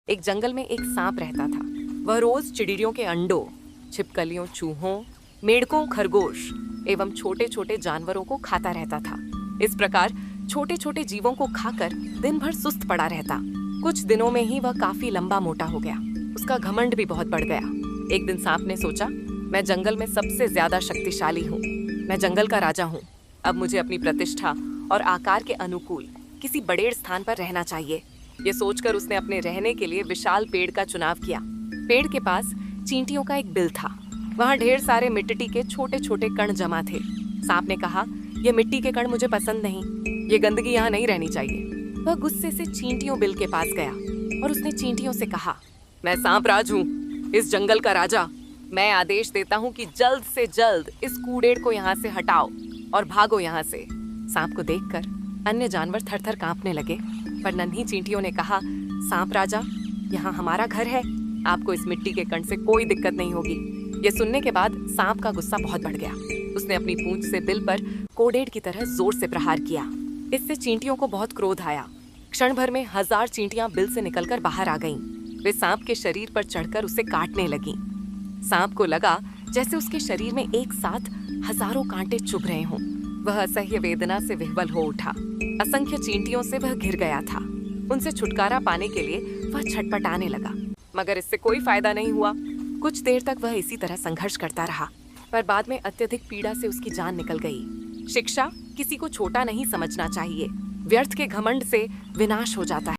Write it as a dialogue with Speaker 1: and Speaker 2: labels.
Speaker 1: एक जंगल में एक सांप रहता था। वह रोज चिड़ियों के अंडों, छिपकलियों, चूहों, मेंढकों, खरगोश एवं छोटे छोटे जानवरों को खाता रहता था। इस प्रकार छोटे छोटे जीवों को खाकर दिन भर सुस्त पड़ा रहता। कुछ दिनों में ही वह काफी लंबा मोटा हो गया। उसका घमंड भी बहुत बढ़ गया। एक दिन सांप ने सोचा, मैं जंगल में सबसे ज्यादा शक्तिशाली हूँ। मैं जंगल का राजा हूँ। अब मुझे अपनी प्रतिष्ठा और आकार के अनुकूल किसी बड़े स्थान पर रहना चाहिए। ये सोचकर उसने अपने रहने के लिए विशाल पेड़ का चुनाव किया। पेड़ के पास चींटियों का एक बिल था। वहाँ ढेर सारे मिट्टी के छोटे छोटे कण जमा थे। सांप ने कहा, ये मिट्टी के कण मुझे पसंद नहीं। ये गंदगी यहाँ नहीं रहनी चाहिए। वह गुस्से से चींटियों बिल के पास गया और उसने चींटियों से कहा, मैं सांप राज हूँ, इस जंगल का राजा। मैं आदेश देता हूँ कि जल्द से जल्द इस कूड़ेर को यहाँ से हटाओ और भागो यहाँ से। सांप को देखकर अन्य जानवर थर थर कांपने लगे, पर नन्ही चींटियों ने कहा, सांप राजा, यहाँ हमारा घर है। आपको इस मिट्टी के कण से कोई दिक्कत नहीं होगी। ये सुनने के बाद सांप का गुस्सा बहुत बढ़ गया। उसने अपनी पूंछ से बिल पर कोडेड़ की तरह जोर से प्रहार किया। इससे चींटियों को बहुत क्रोध आया। क्षण भर में 1000 चींटियां बिल से निकलकर बाहर आ गईं। वे सांप के शरीर पर चढ़कर उसे काटने लगीं। सांप को लगा जैसे उसके शरीर में एक साथ हजारों कांटे चुभ रहे हों। वह असह्य वेदना से विह्वल हो उठा। असंख्य चींटियों से वह घिर गया था। उनसे छुटकारा पाने के लिए वह छटपटाने लगा, मगर इससे कोई फायदा नहीं हुआ। कुछ देर तक वह इसी तरह संघर्ष करता रहा, पर बाद में अत्यधिक पीड़ा से उसकी जान निकल गई। शिक्षा किसी को छोटा नहीं समझना चाहिए। व्यर्थ के घमंड से विनाश हो जाता है।